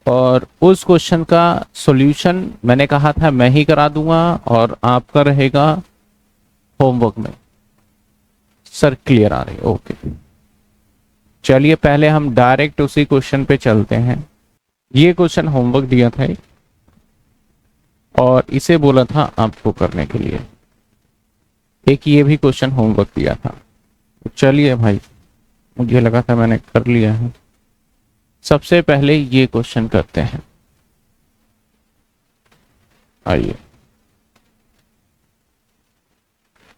और उस क्वेश्चन का सॉल्यूशन मैंने कहा था मैं ही करा दूंगा और आपका रहेगा होमवर्क में। सर क्लियर आ रही है? ओके, चलिए पहले हम डायरेक्ट उसी क्वेश्चन पे चलते हैं। ये क्वेश्चन होमवर्क दिया था एक, और इसे बोला था आपको करने के लिए। एक ये भी क्वेश्चन होमवर्क दिया था। तो चलिए भाई, मुझे लगा था मैंने कर लिया है। सबसे पहले ये क्वेश्चन करते हैं, आइए।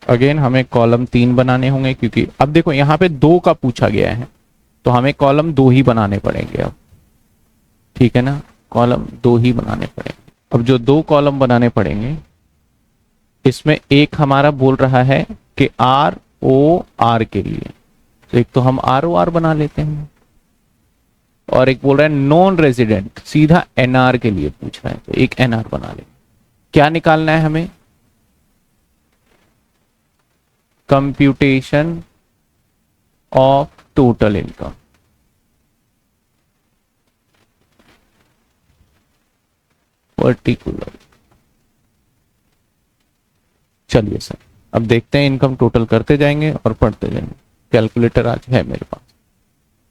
अगेन हमें कॉलम 3 बनाने होंगे, क्योंकि अब देखो यहाँ पे 2 का पूछा गया है, तो हमें कॉलम 2 ही बनाने पड़ेंगे अब, ठीक है ना। कॉलम 2 ही बनाने पड़ेंगे। अब जो 2 कॉलम बनाने पड़ेंगे, इसमें एक हमारा बोल रहा है कि आर ओ आर के लिए, तो एक तो हम आर ओ आर बना लेते हैं, और एक बोल रहा है नॉन रेजिडेंट, सीधा एनआर के लिए पूछ रहा है, तो एक एनआर बना लेंगे। क्या निकालना है हमें? Computation of total income. Particular, चलिए सर अब देखते हैं, इनकम टोटल करते जाएंगे और पढ़ते जाएंगे। कैलकुलेटर आज है मेरे पास।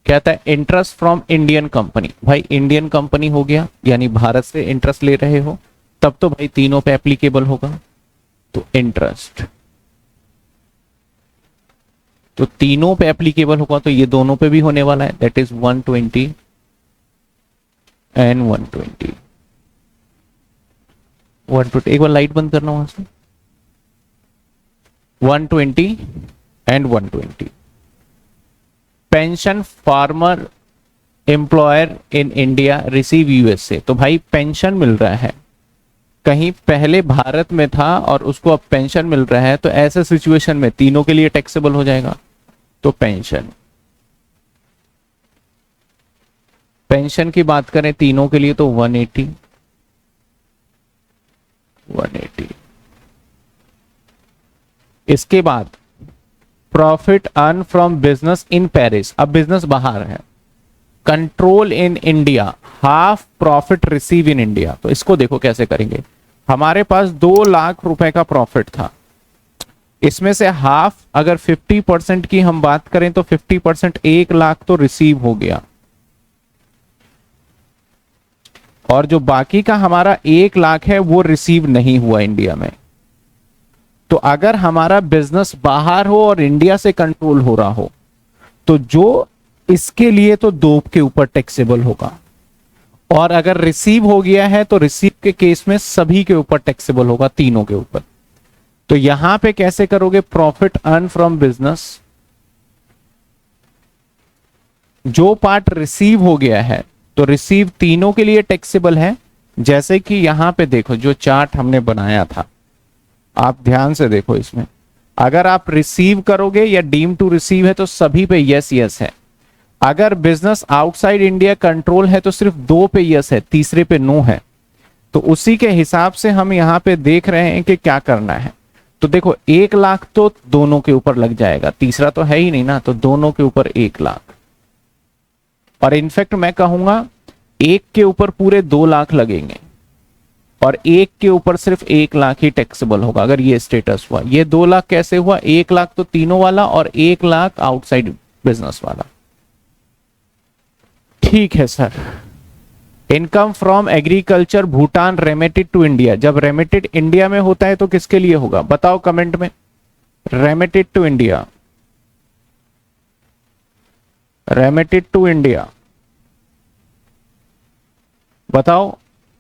कहता है इंटरेस्ट फ्रॉम इंडियन कंपनी। भाई इंडियन कंपनी हो गया, यानी भारत से इंटरेस्ट ले रहे हो, तब तो भाई तीनों पे एप्लीकेबल होगा। तो इंटरेस्ट तो तीनों पे एप्लीकेबल होगा, तो ये दोनों पे भी होने वाला है, दैट इज 120 एंड 120। 120, एक बार लाइट बंद करना वहां से। 120 and 120। Pension farmer employer in India receive USA. तो भाई पेंशन मिल रहा है, कहीं पहले भारत में था और उसको अब पेंशन मिल रहा है, तो ऐसे सिचुएशन में तीनों के लिए टैक्सेबल हो जाएगा। तो पेंशन पेंशन की बात करें तीनों के लिए, तो 180 180। इसके बाद profit earn from business in Paris. अब बिजनेस बाहर है। Control in India, half profit receive in India. तो इसको देखो कैसे करेंगे। हमारे पास 2 लाख रुपए का प्रॉफिट था, इसमें से हाफ, अगर 50% की हम बात करें तो 50%, 1 लाख तो रिसीव हो गया, और जो बाकी का हमारा 1 लाख है वो रिसीव नहीं हुआ इंडिया में। तो अगर हमारा बिजनेस बाहर हो और इंडिया से कंट्रोल हो रहा हो, तो जो इसके लिए तो 2 के ऊपर टैक्सेबल होगा, और अगर रिसीव हो गया है तो रिसीव के केस में सभी के ऊपर टैक्सेबल होगा, तीनों के ऊपर। तो यहां पे कैसे करोगे? प्रॉफिट अर्न फ्रॉम बिजनेस, जो पार्ट रिसीव हो गया है, तो रिसीव तीनों के लिए टैक्सेबल है। जैसे कि यहां पे देखो जो चार्ट हमने बनाया था, आप ध्यान से देखो इसमें, अगर आप रिसीव करोगे या डीम टू रिसीव है तो सभी पे यस यस है। अगर बिजनेस आउटसाइड इंडिया कंट्रोल है तो सिर्फ 2 पे यस है, तीसरे पे नो है। तो उसी के हिसाब से हम यहां पे देख रहे हैं कि क्या करना है। तो देखो 1 लाख तो दोनों के ऊपर लग जाएगा, तीसरा तो है ही नहीं ना, तो दोनों के ऊपर 1 लाख। और इनफैक्ट मैं कहूंगा एक के ऊपर पूरे 2 लाख लगेंगे, और एक के ऊपर सिर्फ 1 लाख ही टैक्सेबल होगा अगर ये स्टेटस हुआ। ये 2 लाख कैसे हुआ? 1 लाख तो तीनों वाला और 1 लाख आउटसाइड बिजनेस वाला। ठीक है sir. Income from agriculture Bhutan remitted to India. जब रेमिटेड इंडिया में होता है तो किसके लिए होगा? बताओ कमेंट में। Remitted to India, remitted to India, बताओ।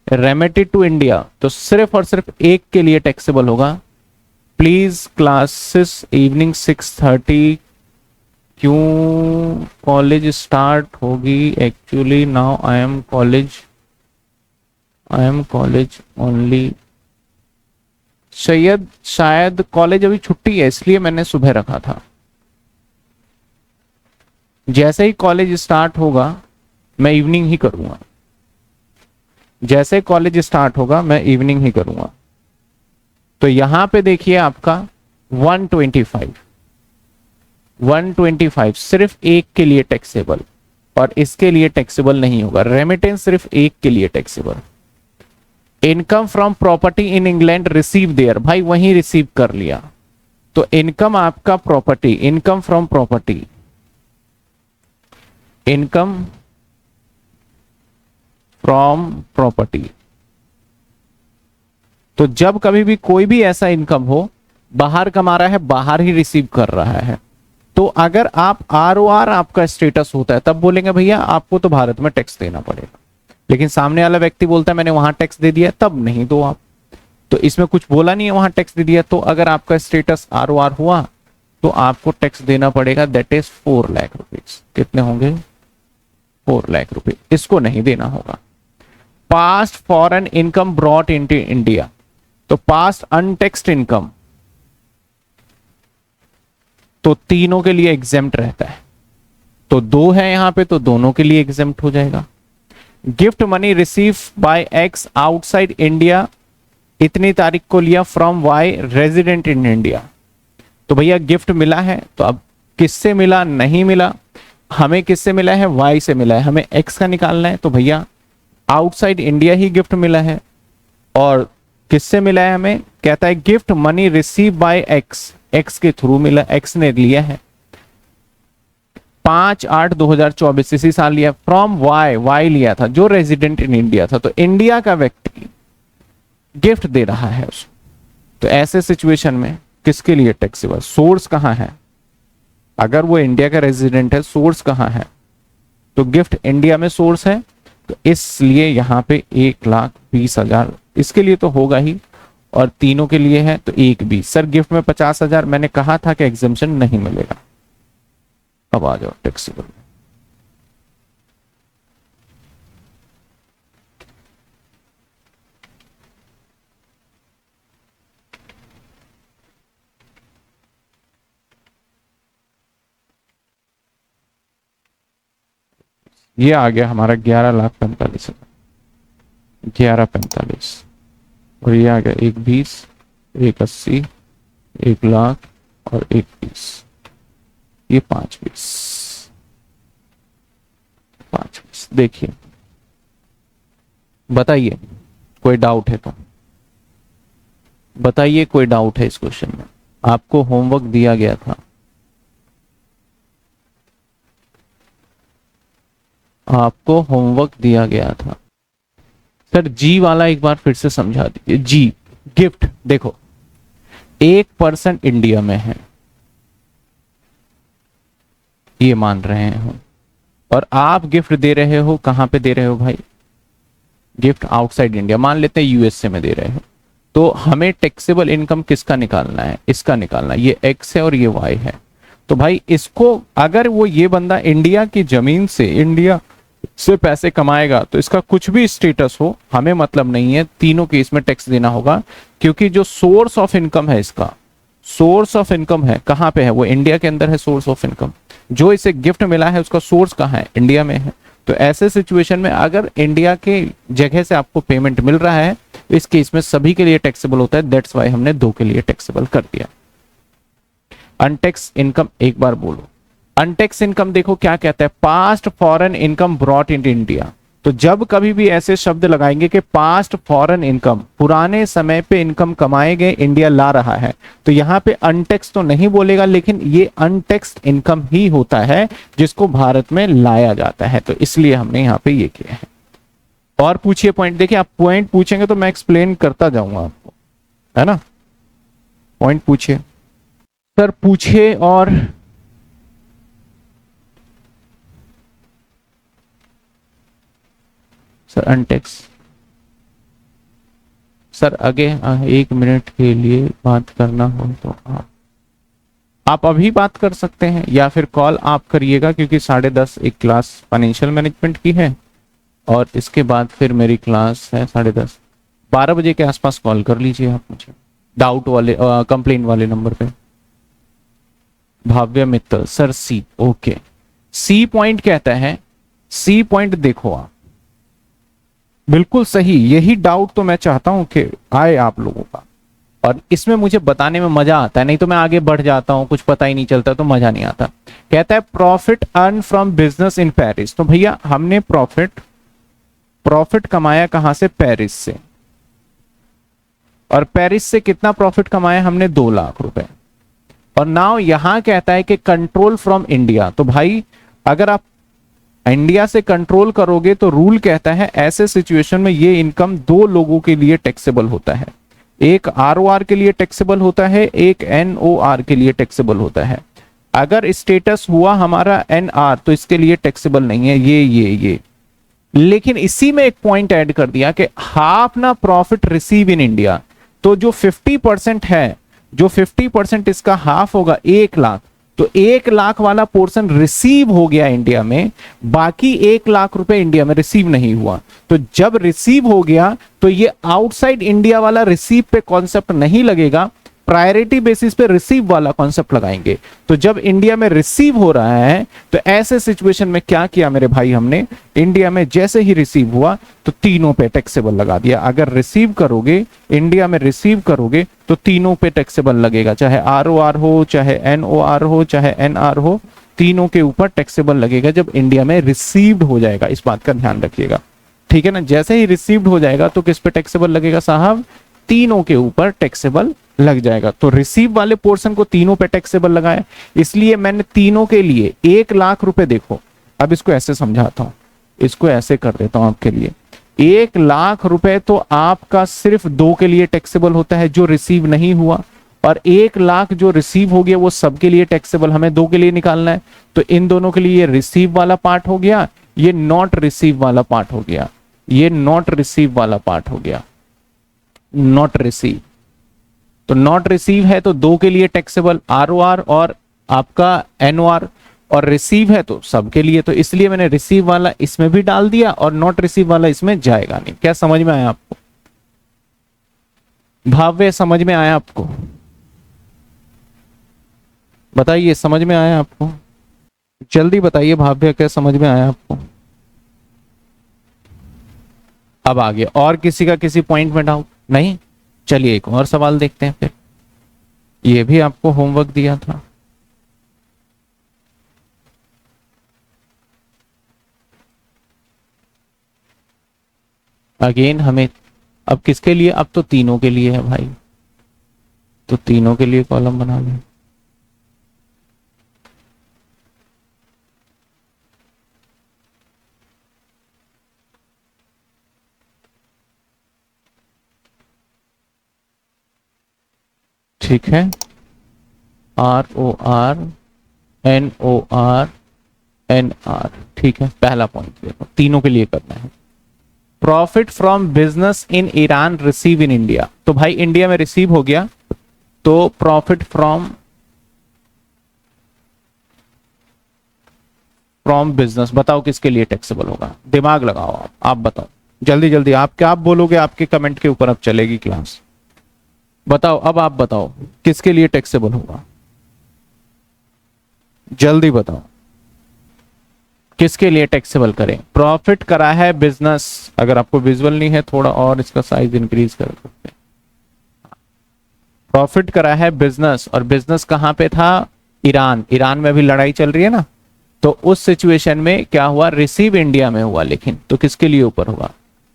रेमिटेड टू इंडिया तो सिर्फ और सिर्फ एक के लिए टैक्सेबल होगा। Please classes evening 6:30। क्यों कॉलेज स्टार्ट होगी? Actually now I am college only. शायद कॉलेज अभी छुट्टी है, इसलिए मैंने सुबह रखा था। जैसे ही कॉलेज स्टार्ट होगा मैं इवनिंग ही करूंगा, जैसे कॉलेज स्टार्ट होगा मैं इवनिंग ही करूंगा। तो यहां पे देखिए आपका 125 सिर्फ एक के लिए टैक्सेबल। और इसके लिए टैक्सेबल नहीं होगा। रेमिटेंस सिर्फ एक के लिए taxable. Income from property in England receive there, भाई वहीं रिसीव कर लिया, तो इनकम आपका property, income from property, income from property. तो जब कभी भी कोई भी ऐसा इनकम हो, बाहर कमा रहा है, बाहर ही रिसीव कर रहा है, तो अगर आप आरओआर आपका स्टेटस होता है तब बोलेंगे भैया आपको तो भारत में टैक्स देना पड़ेगा। लेकिन सामने वाला व्यक्ति बोलता है मैंने वहां टैक्स दे दिया, तब नहीं दो आप। तो इसमें कुछ बोला नहीं है, वहां टैक्स दे दिया। तो अगर आपका स्टेटस आरओआर हुआ तो आपको टैक्स देना पड़ेगा, दैट इज 4 लाख रुपीज। कितने होंगे? 4 लाख रुपए। इसको नहीं देना होगा। Past foreign income brought into India, तो पास्ट अनटैक्स्ड इनकम तो तीनों के लिए एग्जेम्प्ट रहता है। तो 2 है यहां पे, तो दोनों के लिए एग्जेम्प्ट हो जाएगा। Gift money receive by x outside India, इतनी तारीख को लिया, from y resident in India. तो भैया गिफ्ट मिला है, तो अब किससे मिला, नहीं मिला, हमें किससे मिला है, वाई से मिला है, हमें एक्स का निकालना है। तो भैया आउटसाइड इंडिया ही गिफ्ट मिला है। और किससे मिला है हमें, कहता है gift money receive by x, x के थ्रू मिला, एक्स ने लिया है 5/8/2024, इसी साल लिया। फ्रॉम वाई, वाई लिया था जो रेजिडेंट इन इंडिया था। तो इंडिया का व्यक्ति गिफ्ट दे रहा है उसको, तो ऐसे सिचुएशन में किसके लिए टैक्सेबल? सोर्स कहां है? अगर वो इंडिया का रेजिडेंट है, सोर्स कहां है? तो गिफ्ट इंडिया में सोर्स है, तो इसलिए यहां पे 1,20,000 इसके लिए तो होगा ही, और तीनों के लिए है तो 1,20,000। सर गिफ्ट में 50,000 मैंने कहा था कि एग्जेम्पशन नहीं मिलेगा। अब आ जाओ टैक्सेबल। ये आ गया हमारा 11,45,000, 11,45,000। और ये आ गया 1,20,000, 1,80,000, 1,00,000 और 1,20,000। ये 5,20,000, 5,20,000। देखिए बताइए कोई डाउट है तो बताइए, कोई डाउट है इस क्वेश्चन में? आपको होमवर्क दिया गया था, आपको होमवर्क दिया गया था। सर जी वाला एक बार फिर से समझा दीजिए। जी गिफ्ट देखो, 1% इंडिया में है, ये मान रहे हैं हम, और आप गिफ्ट दे रहे हो, कहां पे दे रहे हो भाई? गिफ्ट आउटसाइड इंडिया, मान लेते हैं यूएसए में दे रहे हो। तो हमें टैक्सेबल इनकम किसका निकालना है? इसका निकालना है। ये एक्स है और ये वाई है। तो भाई इसको, अगर वो ये बंदा इंडिया की जमीन से, इंडिया से पैसे कमाएगा, तो इसका कुछ भी स्टेटस हो हमें मतलब नहीं है, तीनों के इसमें टैक्स देना होगा। क्योंकि जो सोर्स ऑफ इनकम है, इसका सोर्स ऑफ इनकम है, कहां पे है? वो इंडिया के अंदर है सोर्स ऑफ इनकम। जो इसे गिफ्ट मिला है उसका सोर्स कहां है? इंडिया में है। तो ऐसे सिचुएशन में अगर इंडिया के जगह से आपको पेमेंट मिल रहा है, इस केस में सभी के लिए टैक्सेबल होता है। दैट्स वाई हमने 2 के लिए टैक्सेबल कर दिया। अनटैक्स इनकम एक बार बोलो। अनटैक्स इनकम देखो क्या कहता है, past foreign income brought in India. तो जब कभी भी ऐसे शब्द लगाएंगे कि पास्ट फॉरेन इनकम, पुराने समय पे इनकम कमाए गए इंडिया ला रहा है, तो यहां पे अनटैक्स तो नहीं बोलेगा, लेकिन ये अनटैक्स्ड इनकम ही होता है जिसको भारत में लाया जाता है। तो इसलिए हमने यहां पे ये किया है। और पूछिए पॉइंट। देखिए आप पॉइंट पूछेंगे तो मैं एक्सप्लेन करता जाऊंगा आपको, है ना? पॉइंट पूछिए सर, पूछिए। और सर अनटैक्स, सर आगे 1 मिनट के लिए बात करना हो तो आप अभी बात कर सकते हैं, या फिर कॉल आप करिएगा, क्योंकि 10:30 एक क्लास फाइनेंशियल मैनेजमेंट की है, और इसके बाद फिर मेरी क्लास है 10:30। 12 बजे के आसपास कॉल कर लीजिए आप मुझे, डाउट वाले कंप्लेन वाले नंबर पे। भाव्य मित्तल सर सी, ओके। सी पॉइंट कहता है, सी पॉइंट देखो आप, बिल्कुल सही, यही डाउट तो मैं चाहता हूं कि आए आप लोगों का। और इसमें मुझे बताने में मजा आता है, नहीं तो मैं आगे बढ़ जाता हूं, कुछ पता ही नहीं चलता तो मजा नहीं आता। कहता है profit earn from business in Paris. तो भैया हमने प्रॉफिट कमाया कहां से? पेरिस से। और पेरिस से कितना प्रॉफिट कमाया हमने? 2 लाख रुपए। और नाउ यहां कहता है कि कंट्रोल फ्रॉम इंडिया। तो भाई अगर आप इंडिया से कंट्रोल करोगे तो रूल कहता है ऐसे सिचुएशन में ये इनकम 2 लोगों के लिए टैक्सेबल होता है। एक आरओआर के लिए टैक्सेबल होता है, एक एनओआर के लिए टैक्सेबल होता है। अगर स्टेटस हुआ हमारा एनआर तो इसके लिए टैक्सेबल नहीं है ये। लेकिन इसी में एक पॉइंट ऐड कर दिया कि हाफ ना प्रॉफिट रिसीव इन इंडिया। तो जो 50% है, जो 50% इसका हाफ होगा 1 लाख, तो 1 लाख वाला पोर्शन रिसीव हो गया इंडिया में, बाकी 1 लाख रुपए इंडिया में रिसीव नहीं हुआ। तो जब रिसीव हो गया तो ये आउटसाइड इंडिया वाला रिसीव पे कॉन्सेप्ट नहीं लगेगा, प्रायोरिटी बेसिस पे रिसीव वाला कॉन्सेप्ट लगाएंगे। तो जब इंडिया में रिसीव हो रहा है तो ऐसे सिचुएशन में क्या किया मेरे भाई, हमने इंडिया में जैसे ही रिसीव हुआ तो तीनों पे टैक्सेबल लगा दिया। अगर रिसीव करोगे, इंडिया में रिसीव करोगे तो तीनों पे टैक्सेबल लगेगा, चाहे आरओआर हो, चाहे एनओआर हो, चाहे एनआर हो, तीनों के ऊपर टैक्सेबल लगेगा जब इंडिया में रिसीव्ड हो जाएगा। इस बात का ध्यान रखिएगा, ठीक है ना। जैसे ही रिसीव्ड हो जाएगा तो किस पे टैक्सेबल लगेगा साहब? तीनों के ऊपर टैक्सेबल लग जाएगा। तो रिसीव वाले पोर्शन को तीनों पे टैक्सेबल लगाया, इसलिए मैंने तीनों के लिए 1 लाख रुपए, देखो अब इसको ऐसे समझाता हूं, इसको ऐसे कर देता हूं आपके लिए। 1 लाख रुपए तो आपका सिर्फ 2 के लिए टैक्सेबल होता है जो रिसीव नहीं हुआ, और 1 लाख जो रिसीव हो गया वो सबके लिए टैक्सेबल, हमें 2 के लिए निकालना है। तो इन दोनों के लिए ये रिसीव वाला पार्ट हो गया, ये नॉट रिसीव वाला पार्ट हो गया, ये नॉट रिसीव वाला पार्ट हो गया, नॉट रिसीव। तो नॉट रिसीव है तो 2 के लिए टैक्सेबल आरओआर और आपका एनओआर, और रिसीव है तो सबके लिए। तो इसलिए मैंने रिसीव वाला इसमें भी डाल दिया और नॉट रिसीव वाला इसमें जाएगा नहीं। क्या समझ में आया आपको? भाव्य समझ में आया आपको? बताइए समझ में आया आपको? जल्दी बताइए भाव्य, क्या समझ में आया आपको? अब आगे और किसी का किसी पॉइंट में डाउट नहीं? चलिए एक और सवाल देखते हैं फिर, ये भी आपको होमवर्क दिया था। अगेन हमें अब किसके लिए? अब तो तीनों के लिए है भाई, तो तीनों के लिए कॉलम बना लें। ठीक है, R O R, N O R, N R, ठीक है। पहला पॉइंट देखो, तीनों के लिए करना है। Profit from business in Iran receive in India. तो भाई इंडिया में रिसीव हो गया तो प्रॉफिट फ्रॉम बिजनेस, बताओ किसके लिए टैक्सेबल होगा? दिमाग लगाओ, आप बताओ जल्दी जल्दी। आप क्या आप बोलोगे, आपके कमेंट के ऊपर अब चलेगी क्लास। बताओ, अब आप बताओ किसके लिए टैक्सेबल होगा, जल्दी बताओ किसके लिए टैक्सेबल करें। प्रॉफिट करा है बिजनेस, अगर आपको विजुअल नहीं है थोड़ा और इसका साइज इंक्रीज कर सकते हैं। प्रॉफिट करा है बिजनेस, और बिजनेस कहां पे था? ईरान। ईरान में अभी लड़ाई चल रही है ना, तो उस सिचुएशन में क्या हुआ? रिसीव इंडिया में हुआ, लेकिन तो किसके लिए ऊपर होगा?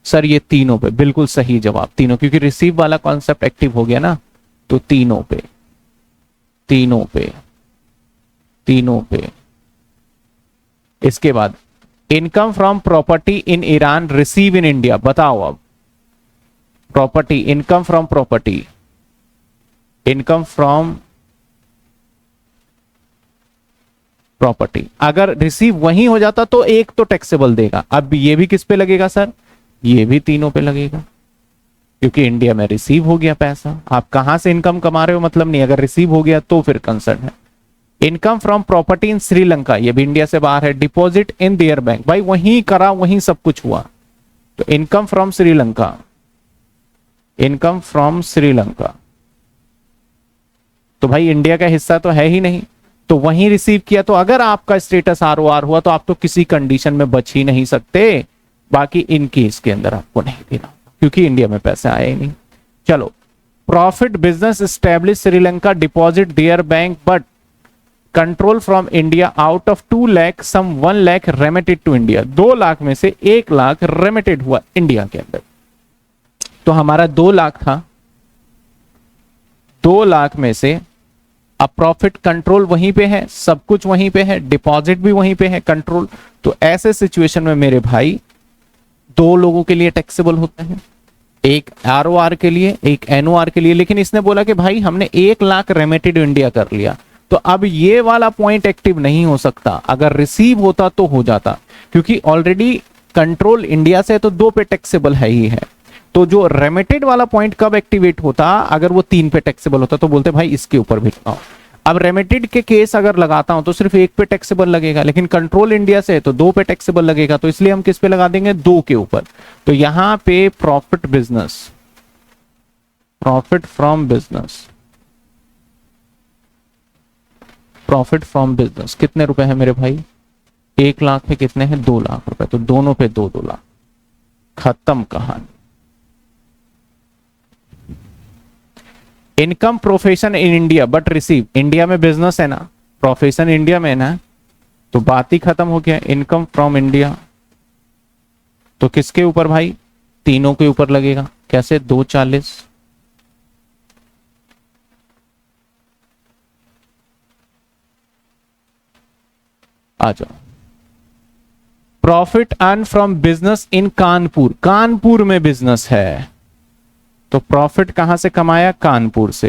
सर ये तीनों पे, बिल्कुल सही जवाब, तीनों, क्योंकि रिसीव वाला कॉन्सेप्ट एक्टिव हो गया ना, तो तीनों पे, तीनों पे, तीनों पे। इसके बाद income from property in Iran receive in India, बताओ अब। Property, income from property, income from property अगर रिसीव वहीं हो जाता तो एक तो टैक्सेबल देगा। अब ये भी किस पे लगेगा सर? ये भी तीनों पे लगेगा, क्योंकि इंडिया में रिसीव हो गया पैसा। आप कहां से इनकम कमा रहे हो मतलब नहीं, अगर रिसीव हो गया तो फिर कंसर्न है। Income from property in Sri Lanka, ये भी इंडिया से बाहर है। डिपॉजिट इन देयर बैंक, भाई वहीं करा वहीं सब कुछ हुआ, तो income from Sri Lanka, income from Sri Lanka, तो भाई इंडिया का हिस्सा तो है ही नहीं, तो वहीं रिसीव किया। तो अगर आपका स्टेटस आरओआर हुआ तो आप तो किसी कंडीशन में बच ही नहीं सकते, बाकी इन केस के अंदर आपको नहीं देना क्योंकि इंडिया में पैसे आए ही नहीं। चलो profit business establish Sri Lanka deposit there bank but control from India out of 2 lakh some 1 lakh remitted to India. 2 lakh में से 1 लाख रेमिटेड हुआ इंडिया के अंदर। तो हमारा 2 लाख था, 2 लाख में से अब प्रॉफिट कंट्रोल वहीं पे है, सब कुछ वहीं पे है, डिपॉजिट भी वहीं पे है, कंट्रोल। तो ऐसे सिचुएशन में मेरे भाई 2 लोगों के लिए टैक्सेबल होता है, एक आरओआर के लिए, एक एनओआर के लिए। लेकिन इसने बोला कि भाई हमने 1 लाख रेमिटेड इंडिया कर लिया, तो अब ये वाला पॉइंट एक्टिव नहीं हो सकता। अगर रिसीव होता तो हो जाता, क्योंकि ऑलरेडी कंट्रोल इंडिया से है तो 2 पे टैक्सेबल है ही है। तो जो रेमिटेड वाला पॉइंट कब एक्टिवेट होता, अगर वो 3 पे टैक्सेबल होता तो बोलते भाई इसके ऊपर भी लगाओ। अब रेमिटेड के केस अगर लगाता हूं तो सिर्फ 1 पे टैक्सेबल लगेगा, लेकिन कंट्रोल इंडिया से है तो 2 पे टैक्सेबल लगेगा। तो इसलिए हम किस पे लगा देंगे, 2 के ऊपर। तो यहां पे profit business, profit from business, profit from business कितने रुपए है मेरे भाई, 1 लाख पे कितने हैं, 2 लाख रुपए। तो दोनों पे 2-2 लाख, खत्म कहानी। Income profession in India but receive, India में बिजनेस है ना, प्रोफेशन इंडिया में है ना, तो बात ही खत्म हो गया। इनकम फ्रॉम इंडिया तो किसके ऊपर भाई, तीनों के ऊपर लगेगा। कैसे, 240, आ जाओ। Profit earn from business in Kanpur, Kanpur में बिजनेस है, तो प्रॉफिट कहां से कमाया, कानपुर से।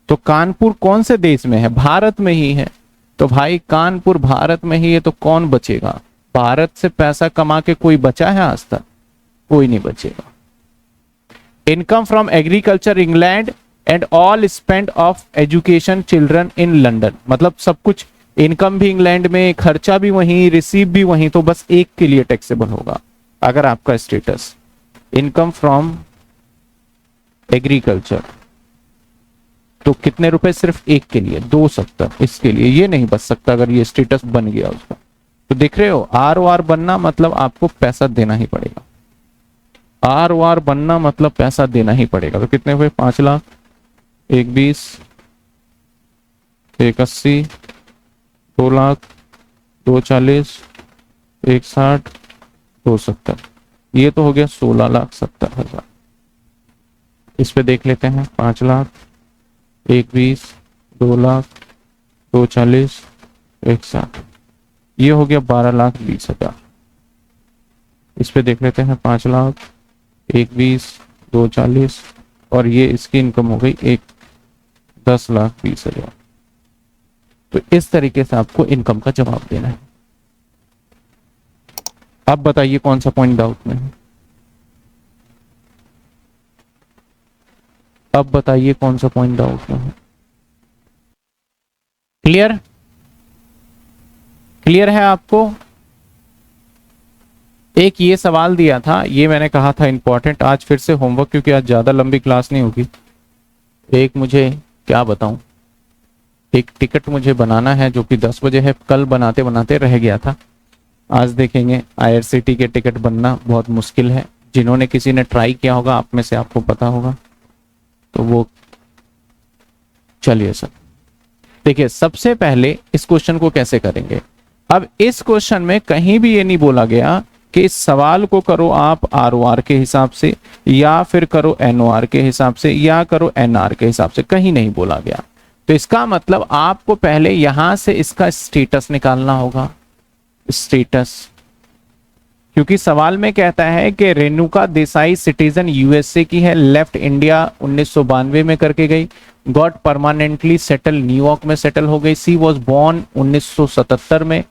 तो कानपुर कौन से देश में है, भारत में ही है। तो भाई कानपुर भारत में ही है, तो कौन बचेगा, भारत से पैसा कमा के कोई बचा है आज तक, कोई नहीं बचेगा। Income from agriculture England and all spend of education children in London, मतलब सब कुछ, इनकम भी इंग्लैंड में, खर्चा भी वहीं, रिसीव भी वहीं। तो बस एक के लिए टैक्सेबल होगा अगर आपका स्टेटस इनकम फ्रॉम एग्रीकल्चर, तो कितने रुपए, सिर्फ एक के लिए 270, इसके लिए ये नहीं बच सकता अगर ये स्टेटस बन गया उसका। तो देख रहे हो, आर ओ आर बनना मतलब आपको पैसा देना ही पड़ेगा, आर ओ आर बनना मतलब पैसा देना ही पड़ेगा। तो कितने हुए, 5 लाख, 120, 180, 2 लाख, 240, 160, 270, ये तो हो गया 16,70,000। इस पे देख लेते हैं, 5 लाख, 120, 2 लाख, 240, 160, ये हो गया 12,20,000। इस पे देख लेते हैं, 5 लाख, 120, 240, और ये इसकी इनकम हो गई 10,20,000। तो इस तरीके से आपको इनकम का जवाब देना है। अब बताइए कौन सा पॉइंट डाउट में है, अब बताइए कौन सा पॉइंट डाउट में है। क्लियर, क्लियर है आपको। एक ये सवाल दिया था, ये मैंने कहा था इंपॉर्टेंट, आज फिर से होमवर्क, क्योंकि आज ज्यादा लंबी क्लास नहीं होगी। एक मुझे क्या बताऊं, एक टिकट मुझे बनाना है जो कि 10 बजे है, कल बनाते बनाते रह गया था। आज देखेंगे, आईआरसीटी के टिकट बनना बहुत मुश्किल है। जिन्होंने किसी ने ट्राई किया होगा आप में से, आपको पता होगा, तो वो चलिए सर देखिए, सबसे पहले इस क्वेश्चन को कैसे करेंगे। अब इस क्वेश्चन में कहीं भी ये नहीं बोला गया कि इस सवाल को करो आप आरओआर के हिसाब से, या फिर करो एनओआर के हिसाब से, या करो एनआर के हिसाब से, कहीं नहीं बोला गया। तो इसका मतलब आपको पहले यहां से इसका स्टेटस निकालना होगा, स्टेटस, क्योंकि सवाल में कहता है कि रेणुका देसाई सिटीजन यूएसए की है, लेफ्ट इंडिया 1992 में करके गई, गॉट परमानेंटली सेटल न्यूयॉर्क में सेटल हो गई, सी वॉज बोर्न 1977 में,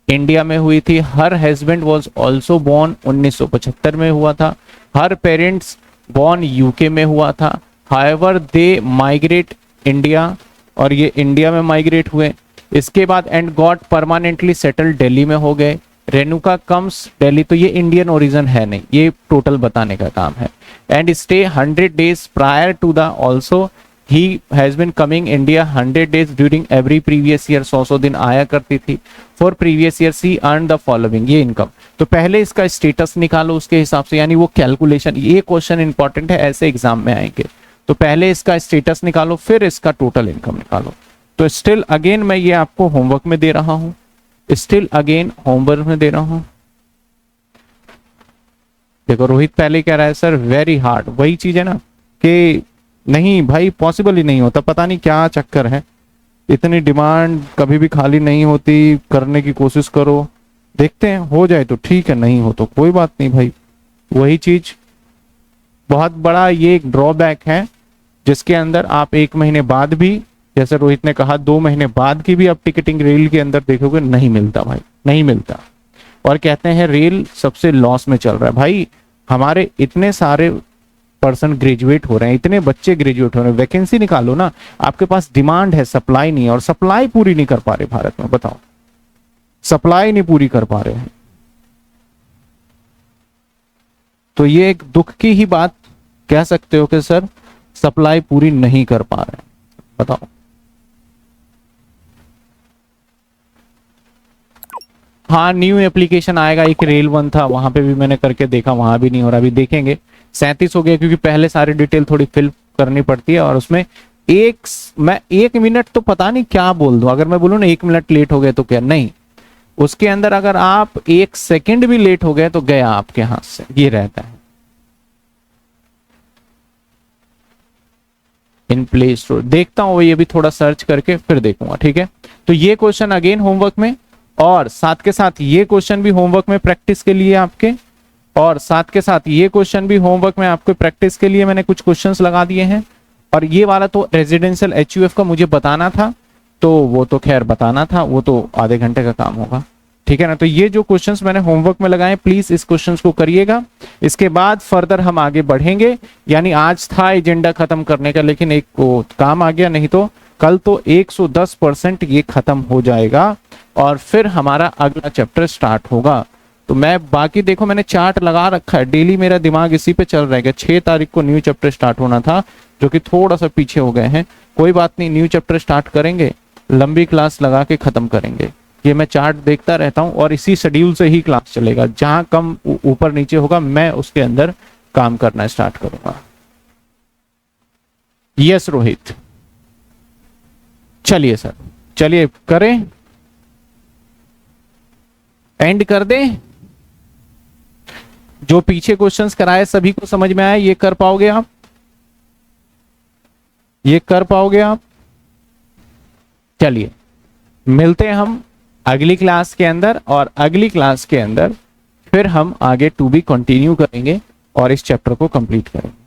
इंडिया में हुई थी, her husband was also born 1975 में हुआ था, हर पेरेंट्स बोर्न यूके में हुआ था, हाउएवर दे माइग्रेट इंडिया, और ये इंडिया में माइग्रेट हुए। इसके बाद and got permanently settle Delhi में हो गए। रेणुका कम्स दिल्ली, तो ये इंडियन ओरिजिन है नहीं, ये टोटल बताने का काम है। And stay 100 days prior to the also, he has been coming India 100 days during every previous year, 100 दिन आया करती थी। For previous year she earn the following, ये इनकम। तो पहले इसका स्टेटस निकालो उसके हिसाब से, यानी वो कैलकुलेशन, ये क्वेश्चन इंपॉर्टेंट है, ऐसे एग्जाम में आएंगे। तो पहले इसका स्टेटस निकालो, फिर इसका टोटल इनकम निकालो। तो स्टिल अगेन मैं ये आपको होमवर्क में दे रहा हूं, स्टिल अगेन होमवर्क में दे रहा हूं। देखो रोहित पहले कह रहा है सर वेरी हार्ड, वही चीज है ना कि नहीं भाई पॉसिबल ही नहीं होता, पता नहीं क्या चक्कर है, इतनी डिमांड कभी भी खाली नहीं होती, करने की कोशिश करो, देखते हैं हो जाए तो ठीक है, नहीं हो तो कोई बात नहीं भाई। वही चीज बहुत बड़ा ये एक ड्रॉबैक है जिसके अंदर आप 1 महीने बाद भी, जैसे रोहित ने कहा 2 महीने बाद की भी आप टिकटिंग रेल के अंदर देखोगे नहीं मिलता भाई, नहीं मिलता। और कहते हैं रेल सबसे लॉस में चल रहा है। भाई हमारे इतने सारे पर्सन ग्रेजुएट हो रहे हैं, इतने बच्चे ग्रेजुएट हो रहे हैं, वैकेंसी निकालो ना, आपके पास डिमांड है, सप्लाई नहीं है, और सप्लाई पूरी नहीं कर पा रहे भारत में, बताओ सप्लाई नहीं पूरी कर पा रहे हैं। तो ये एक दुख की ही बात कह सकते हो कि सर सप्लाई पूरी नहीं कर पा रहे हैं, बताओ। हाँ न्यू एप्लीकेशन आएगा, एक रेल वन था वहां पे भी मैंने करके देखा, वहां भी नहीं हो रहा, अभी देखेंगे। 37 हो गया क्योंकि पहले सारी डिटेल थोड़ी फिल करनी पड़ती है, और उसमें मैं 1 मिनट तो पता नहीं क्या बोल दूं, अगर मैं बोलूं ना 1 मिनट लेट हो गए तो क्या, नहीं, उसके अंदर अगर आप 1 सेकंड भी लेट हो गए तो गया आपके हाथ से, ये रहता है। इन प्ले स्टोर देखता हूं, ये भी थोड़ा सर्च करके फिर देखूंगा, ठीक है। तो ये क्वेश्चन अगेन होमवर्क में, और साथ के साथ ये क्वेश्चन भी होमवर्क में प्रैक्टिस के लिए आपके, और साथ के साथ ये क्वेश्चन भी होमवर्क में आपको प्रैक्टिस के लिए मैंने कुछ क्वेश्चंस लगा दिए हैं। और ये वाला तो रेजिडेंशियल HUF का मुझे बताना था, तो वो तो खैर बताना था, वो तो आधे घंटे का काम होगा, ठीक है ना। तो ये जो क्वेश्चंस मैंने होमवर्क में लगाए, प्लीज इस क्वेश्चंस को करिएगा। इसके बाद फर्दर हम आगे बढ़ेंगे, यानी आज था एजेंडा खत्म करने का, लेकिन एक काम आ गया, नहीं तो कल तो 110% ये खत्म हो जाएगा, और फिर हमारा अगला चैप्टर स्टार्ट होगा। तो मैं बाकी देखो मैंने चार्ट लगा रखा है, डेली मेरा दिमाग इसी पे चल रहेगा। 6 तारीख को न्यू चैप्टर स्टार्ट होना था, जो कि थोड़ा सा पीछे हो गए हैं, कोई बात नहीं, न्यू चैप्टर स्टार्ट करेंगे, लंबी क्लास लगा के खत्म करेंगे। ये मैं चार्ट देखता रहता हूँ, और इसी शेड्यूल से ही क्लास चलेगा, जहां कम ऊपर नीचे होगा मैं उसके अंदर काम करना स्टार्ट करूंगा। यस रोहित, चलिए सर, चलिए करें, एंड कर दें। जो पीछे क्वेश्चंस कराए सभी को समझ में आया, ये कर पाओगे आप, ये कर पाओगे आप। चलिए मिलते हैं हम अगली क्लास के अंदर, और अगली क्लास के अंदर फिर हम आगे टू बी कंटिन्यू करेंगे और इस चैप्टर को कंप्लीट करेंगे।